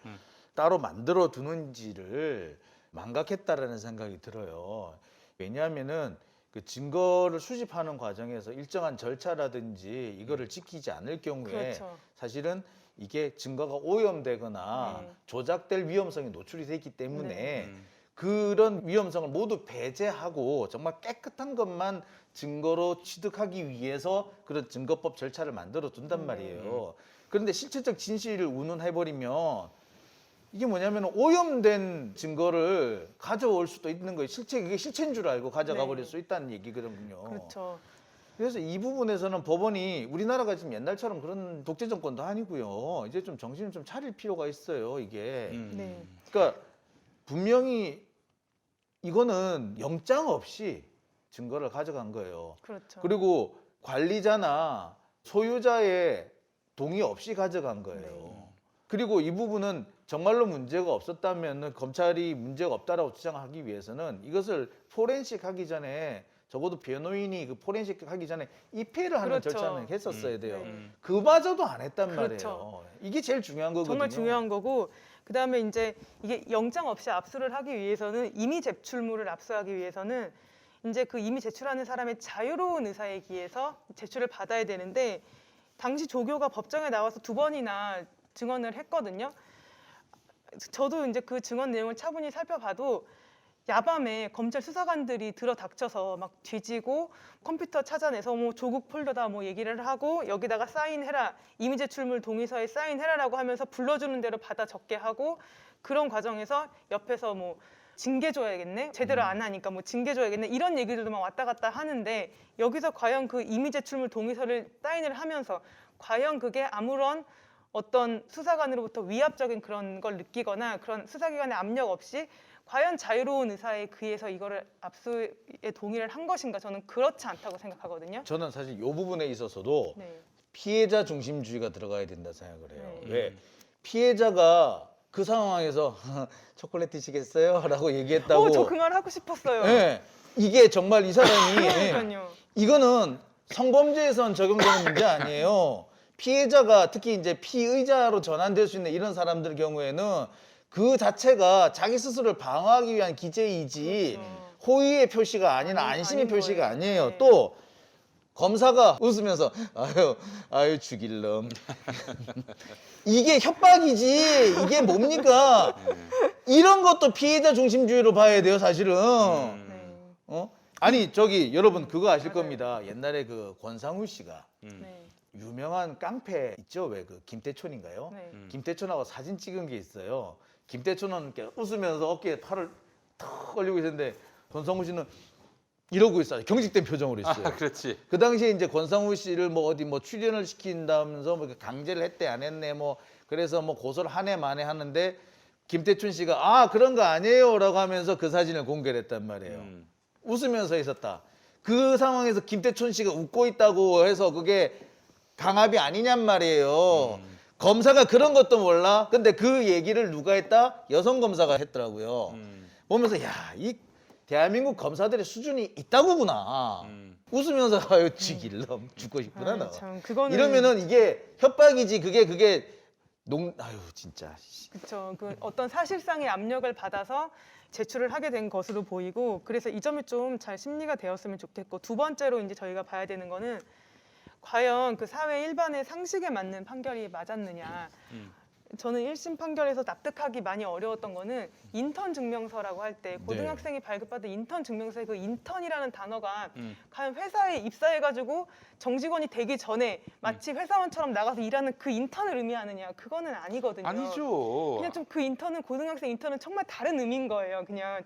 따로 만들어 두는지를 망각했다라는 생각이 들어요. 왜냐하면은 그 증거를 수집하는 과정에서 일정한 절차라든지 이거를 지키지 않을 경우에 그렇죠. 사실은 이게 증거가 오염되거나 네. 조작될 위험성이 노출이 되기 때문에 네. 그런 위험성을 모두 배제하고 정말 깨끗한 것만 증거로 취득하기 위해서 그런 증거법 절차를 만들어 둔단 말이에요. 그런데 실체적 진실을 운운해버리면 이게 뭐냐면 오염된 증거를 가져올 수도 있는 거예요. 실체 그게 실체인 줄 알고 가져가 네. 버릴 수 있다는 얘기거든요. 그렇죠. 그래서 이 부분에서는 법원이 우리나라가 지금 옛날처럼 그런 독재 정권도 아니고요. 이제 좀 정신을 좀 차릴 필요가 있어요. 이게. 네. 그러니까 분명히 이거는 영장 없이 증거를 가져간 거예요. 그렇죠. 그리고 관리자나 소유자의 동의 없이 가져간 거예요. 네. 그리고 이 부분은 정말로 문제가 없었다면 검찰이 문제가 없다라고 주장하기 위해서는 이것을 포렌식 하기 전에 적어도 변호인이 그 포렌식 하기 전에 입회를 하는 그렇죠. 절차는 했었어야 돼요. 네. 그마저도 안 했단 그렇죠. 말이에요. 이게 제일 중요한 거거든요. 정말 중요한 거고 그다음에 이제 이게 영장 없이 압수를 하기 위해서는 이미 제출물을 압수하기 위해서는 이제 그 이미 제출하는 사람의 자유로운 의사에 의해서 제출을 받아야 되는데 당시 조교가 법정에 나와서 2번이나 증언을 했거든요. 저도 이제 그 증언 내용을 차분히 살펴봐도 야밤에 검찰 수사관들이 들어닥쳐서 막 뒤지고 컴퓨터 찾아내서 뭐 조국 폴더다 뭐 얘기를 하고 여기다가 사인해라 이미 제출물 동의서에 사인해라라고 하면서 불러주는 대로 받아 적게 하고 그런 과정에서 옆에서 뭐 징계 줘야겠네 제대로 안 하니까 뭐 징계 줘야겠네 이런 얘기들도 막 왔다 갔다 하는데 여기서 과연 그 이미 제출물 동의서를 사인을 하면서 과연 그게 아무런 어떤 수사관으로부터 위압적인 그런 걸 느끼거나 그런 수사기관의 압력 없이 과연 자유로운 의사에 의해서 이거를 압수에 동의를 한 것인가 저는 그렇지 않다고 생각하거든요. 저는 사실 이 부분에 있어서도 네. 피해자 중심주의가 들어가야 된다 생각을 해요. 네. 왜? 피해자가 그 상황에서 초콜릿 드시겠어요? 라고 얘기했다고. 저 그 말 하고 싶었어요. 예. 이게 정말 이 사람이 그러니까요. 이거는 성범죄에선 적용되는 문제 아니에요. 피해자가 특히 이제 피의자로 전환될 수 있는 이런 사람들 경우에는 그 자체가 자기 스스로를 방어하기 위한 기재이지 그렇죠. 호의의 표시가 아닌 아닌 안심의 표시가 거예요. 아니에요. 네. 또 검사가 웃으면서 아유 죽일 놈. 이게 협박이지 이게 뭡니까? 이런 것도 피해자 중심주의로 봐야 돼요 사실은. 네. 아니 저기 여러분 그거 아실 맞아요. 겁니다. 옛날에 그 권상우 씨가 네. 유명한 깡패 있죠? 왜 그 김태촌인가요? 네. 김태촌하고 사진 찍은 게 있어요. 김태촌은 이렇게 웃으면서 어깨에 팔을 턱 올리고 있었는데 권상우 씨는 이러고 있어요. 경직된 표정으로 있어요. 그렇지. 그 당시에 이제 권상우 씨를 뭐 어디 뭐 출연을 시킨다면서 뭐 강제를 했대 안 했네 뭐 그래서 뭐 고소를 하네 마네 하는데 김태춘 씨가 그런 거 아니에요라고 하면서 그 사진을 공개를 했단 말이에요. 웃으면서 있었다. 그 상황에서 김태춘 씨가 웃고 있다고 해서 그게 강압이 아니냔 말이에요. 검사가 그런 것도 몰라. 근데 그 얘기를 누가 했다? 여성 검사가 했더라고요. 보면서 야, 이 대한민국 검사들의 수준이 있다고구나. 웃으면서 아유 죽일 놈 죽고 싶구나 너. 참 그거는 이러면은 이게 협박이지 그게 아유 진짜. 그렇죠. 그 어떤 사실상의 압력을 받아서 제출을 하게 된 것으로 보이고 그래서 이 점이 좀 잘 심리가 되었으면 좋겠고 두 번째로 이제 저희가 봐야 되는 거는 과연 그 사회 일반의 상식에 맞는 판결이 맞았느냐. 저는 1심 판결에서 납득하기 많이 어려웠던 거는 인턴 증명서라고 할 때 고등학생이 발급받은 인턴 증명서에 그 인턴이라는 단어가 과연 회사에 입사해가지고 정직원이 되기 전에 마치 회사원처럼 나가서 일하는 그 인턴을 의미하느냐 그거는 아니거든요. 아니죠. 그냥 좀 그 인턴은 고등학생 인턴은 정말 다른 의미인 거예요. 그냥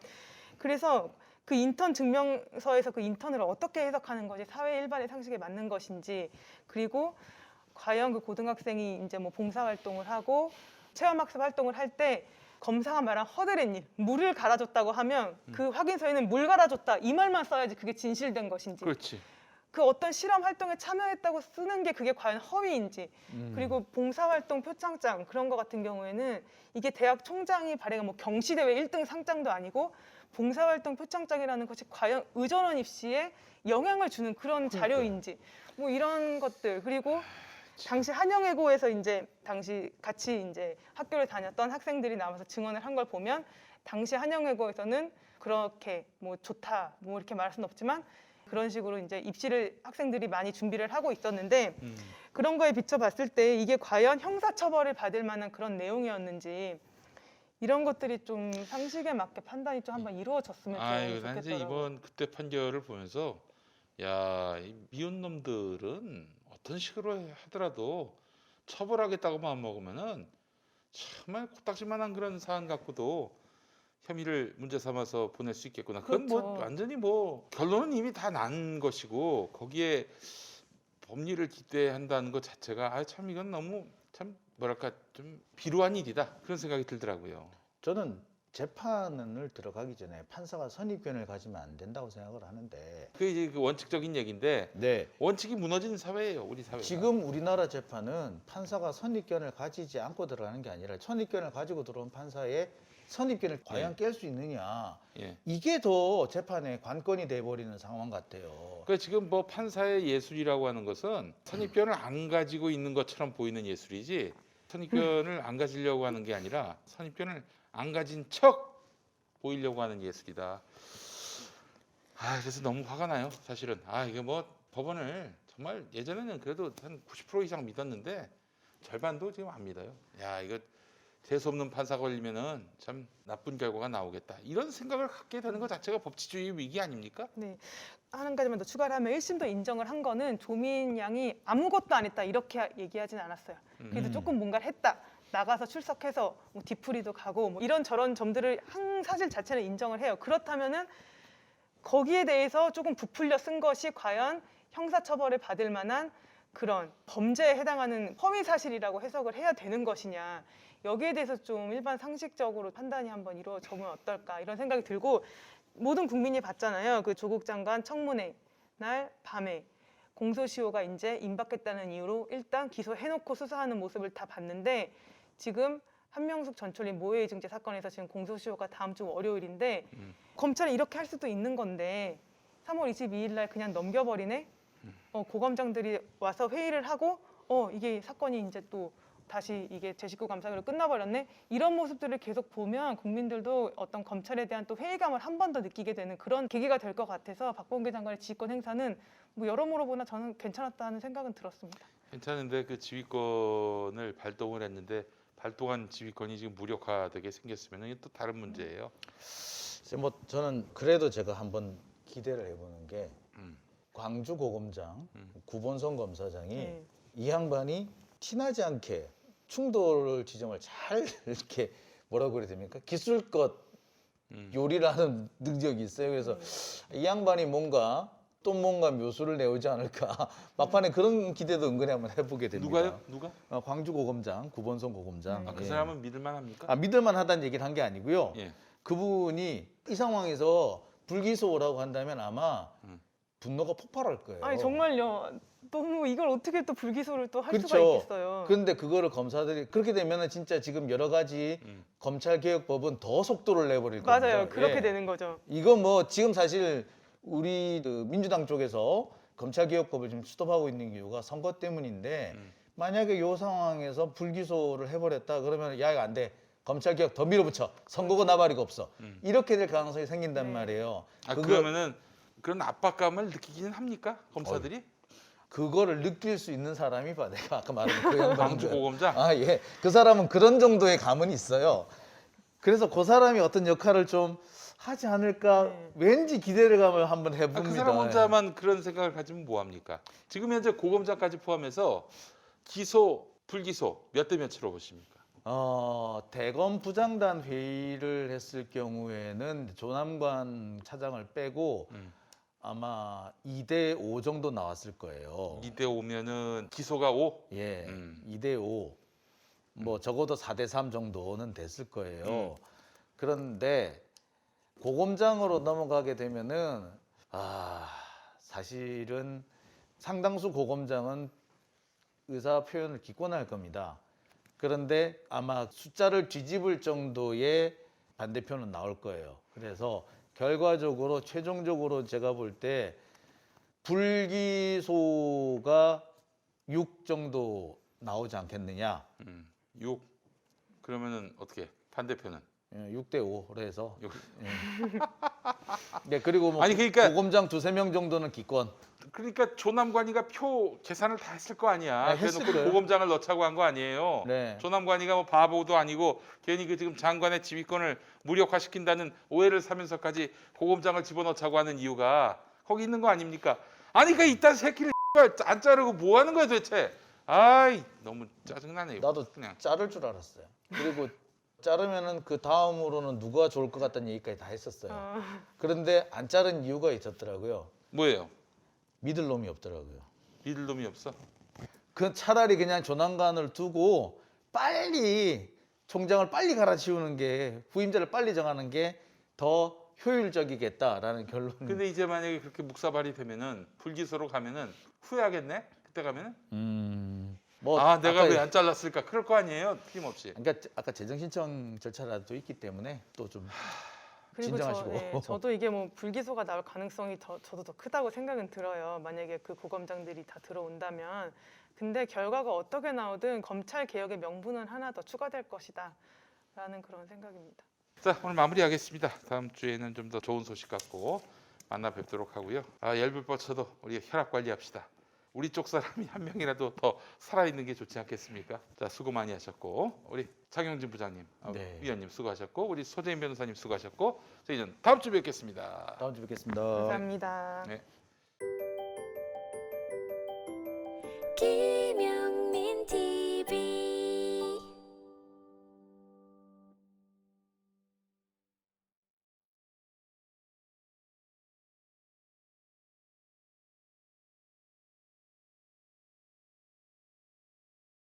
그래서 그 인턴 증명서에서 그 인턴을 어떻게 해석하는 것이 사회 일반의 상식에 맞는 것인지 그리고 과연 그 고등학생이 이제 뭐 봉사활동을 하고 체험학습 활동을 할 때 검사가 말한 허드렛 일, 물을 갈아줬다고 하면 그 확인서에는 물 갈아줬다 이 말만 써야지 그게 진실된 것인지 그렇지. 그 어떤 실험 활동에 참여했다고 쓰는 게 그게 과연 허위인지 그리고 봉사활동 표창장 그런 거 같은 경우에는 이게 대학 총장이 발행한 뭐 경시대회 1등 상장도 아니고 봉사활동 표창장이라는 것이 과연 의전원 입시에 영향을 주는 그런 자료인지 뭐 이런 것들 그리고 당시 한영외고에서 이제 당시 같이 이제 학교를 다녔던 학생들이 나와서 증언을 한 걸 보면 당시 한영외고에서는 그렇게 뭐 좋다 뭐 이렇게 말할 수는 없지만 그런 식으로 이제 입시를 학생들이 많이 준비를 하고 있었는데 그런 거에 비춰봤을 때 이게 과연 형사처벌을 받을 만한 그런 내용이었는지 이런 것들이 좀 상식에 맞게 판단이 좀 한번 이루어졌으면 아유, 난 이제 좋겠더라고요. 이번 그때 판결을 보면서 야, 이 미운 놈들은 어떤 식으로 하더라도 처벌하겠다고 마음 먹으면은 정말 코딱지만한 그런 사안 갖고도 혐의를 문제 삼아서 보낼 수 있겠구나. 그건 뭐 그렇죠. 완전히 뭐 결론은 이미 다 난 것이고 거기에 법리를 기대한다는 것 자체가 참 이건 너무 참 뭐랄까 좀 비루한 일이다 그런 생각이 들더라고요. 저는 재판을 들어가기 전에 판사가 선입견을 가지면 안 된다고 생각을 하는데 그 이제 그 원칙적인 얘기인데 네. 원칙이 무너진 사회예요, 우리 사회가. 지금 우리나라 재판은 판사가 선입견을 가지지 않고 들어가는 게 아니라 선입견을 가지고 들어온 판사의 선입견을 과연 깰 수 있느냐 예. 이게 더 재판의 관건이 돼버리는 상황 같아요. 그러니까 지금 뭐 판사의 예술이라고 하는 것은 선입견을 안 가지고 있는 것처럼 보이는 예술이지 선입견을 안 가지려고 하는 게 아니라 선입견을 안 가진 척 보이려고 하는 예술이다. 그래서 너무 화가 나요, 사실은. 이게 뭐 법원을 정말 예전에는 그래도 한 90% 이상 믿었는데 절반도 지금 안 믿어요. 야, 이거 재수 없는 판사 걸리면은 참 나쁜 결과가 나오겠다. 이런 생각을 갖게 되는 것 자체가 법치주의 위기 아닙니까? 네. 한 가지만 더 추가를 하면 1심도 인정을 한 거는 조민 양이 아무것도 안 했다 이렇게 얘기하진 않았어요. 그래도 조금 뭔가를 했다. 나가서 출석해서 뭐 뒤풀이도 가고 뭐 이런 점들을 한 사실 자체는 인정을 해요. 그렇다면은 거기에 대해서 조금 부풀려 쓴 것이 과연 형사처벌을 받을 만한 그런 범죄에 해당하는 허위 사실이라고 해석을 해야 되는 것이냐. 여기에 대해서 좀 일반 상식적으로 판단이 한번 이루어져면 어떨까 이런 생각이 들고 모든 국민이 봤잖아요. 그 조국 장관 청문회 날 밤에 공소시효가 이제 임박했다는 이유로 일단 기소해놓고 수사하는 모습을 다 봤는데 지금 한명숙 전 총리 모해이중죄 사건에서 지금 공소시효가 다음 주 월요일인데 검찰이 이렇게 할 수도 있는 건데 3월 22일 날 그냥 넘겨버리네. 고검장들이 와서 회의를 하고 이게 사건이 이제 또 다시 이게 제19 감사기로 끝나버렸네. 이런 모습들을 계속 보면 국민들도 어떤 검찰에 대한 또 회의감을 한 번 더 느끼게 되는 그런 계기가 될 것 같아서 박범계 장관의 지휘권 행사는 뭐 여러모로 보나 저는 괜찮았다는 생각은 들었습니다. 괜찮은데 그 지휘권을 발동을 했는데 발동한 지휘권이 지금 무력화되게 생겼으면 이게 또 다른 문제예요. 뭐 저는 그래도 제가 한번 기대를 해보는 게 광주 고검장 구본성 검사장이 네. 이 양반이 티나지 않게 충돌 지점을 잘 이렇게 뭐라고 그래야 됩니까? 기술껏 요리를 하는 능력이 있어요. 그래서 이 양반이 뭔가 묘수를 내오지 않을까 막판에 그런 기대도 은근히 한번 해보게 됩니다. 누가요? 누가? 광주 고검장, 구본성 고검장. 그 예. 사람은 믿을만 합니까? 믿을만 하다는 얘기를 한 게 아니고요. 예. 그분이 이 상황에서 불기소라고 한다면 아마 분노가 폭발할 거예요. 아니 정말요. 너무 이걸 어떻게 또 불기소를 또 할 수가 그렇죠. 있겠어요. 그런데 그거를 검사들이 그렇게 되면은 진짜 지금 여러 가지 검찰개혁법은 더 속도를 내버릴 겁니다. 맞아요. 그렇게 예. 되는 거죠. 이거 뭐 지금 사실 우리 그 민주당 쪽에서 검찰개혁법을 지금 스톱하고 있는 이유가 선거 때문인데 만약에 이 상황에서 불기소를 해버렸다 그러면 야 이거 안 돼. 검찰개혁 더 밀어붙여. 선거고 나발이가 없어. 이렇게 될 가능성이 생긴단 네. 말이에요. 그러면은 그런 압박감을 느끼기는 합니까? 검사들이? 그거를 느낄 수 있는 사람이 내가 아까 말한 그 양반 광주 고검장? 예. 그 사람은 그런 정도의 감은 있어요. 그래서 그 사람이 어떤 역할을 좀 하지 않을까 네. 왠지 기대를 감을 한번 해봅니다. 그 사람 혼자만 그런 생각을 가지면 뭐 합니까? 지금 현재 고검장까지 포함해서 기소, 불기소 몇 대 몇으로 보십니까? 대검 부장단 회의를 했을 경우에는 조남관 차장을 빼고 아마 2대 5 정도 나왔을 거예요. 2대 5면은 기소가 5? 예, 2대 5. 뭐 적어도 4대 3 정도는 됐을 거예요. 그런데 고검장으로 넘어가게 되면은 사실은 상당수 고검장은 의사 표현을 기권할 겁니다. 그런데 아마 숫자를 뒤집을 정도의 반대표는 나올 거예요. 그래서 결과적으로 최종적으로 제가 볼 때 불기소가 6 정도 나오지 않겠느냐. 6. 그러면은 어떻게? 반대표는? 6대 5로 해서. 육. 네, 그리고 뭐 아니, 그러니까- 고검장 2-3명 정도는 기권. 그러니까 조남관이가 표 계산을 다 했을 거 아니야. 네, 했을 그래놓고 거예요. 고검장을 넣자고 한 거 아니에요. 네. 조남관이가 뭐 바보도 아니고 괜히 그 지금 장관의 지휘권을 무력화시킨다는 오해를 사면서까지 고검장을 집어넣자고 하는 이유가 거기 있는 거 아닙니까? 아니 그 이딴 새끼를 안 자르고 뭐 하는 거야 도대체? 아이 너무 짜증나네요. 나도 그냥. 자를 줄 알았어요. 그리고 자르면은 그 다음으로는 누가 좋을 것 같다는 얘기까지 다 했었어요. 어, 그런데 안 자른 이유가 있었더라고요. 뭐예요? 믿을 놈이 없더라고요. 믿을 놈이 없어? 그 차라리 그냥 조난관을 두고 빨리 총장을 빨리 갈아치우는 게 후임자를 빨리 정하는 게 더 효율적이겠다라는 결론. 근데 이제 만약에 그렇게 묵사발이 되면은 불기소로 가면은 후회하겠네? 그때 가면은? 뭐 아, 내가 아까 왜 안 잘랐을까? 그럴 거 아니에요? 틀림없이. 그러니까 아까 재정 신청 절차라도 있기 때문에 또 좀 그리고 진정하시고. 저도 이게 뭐 불기소가 나올 가능성이 저도 더 크다고 생각은 들어요. 만약에 그 고검장들이 다 들어온다면. 근데 결과가 어떻게 나오든 검찰 개혁의 명분은 하나 더 추가될 것이다. 라는 그런 생각입니다. 자, 오늘 마무리하겠습니다. 다음 주에는 좀 더 좋은 소식 갖고 만나 뵙도록 하고요. 아, 열불 뻗쳐도 우리 혈압 관리합시다. 우리 쪽 사람이 한 명이라도 더 살아있는 게 좋지 않겠습니까? 자, 수고 많이 하셨고 우리 장영진 부장님, 네. 위원님 수고하셨고 우리 소재인 변호사님 수고하셨고 저희는 다음 주에 뵙겠습니다. 다음 주에 뵙겠습니다. 감사합니다. 네. 기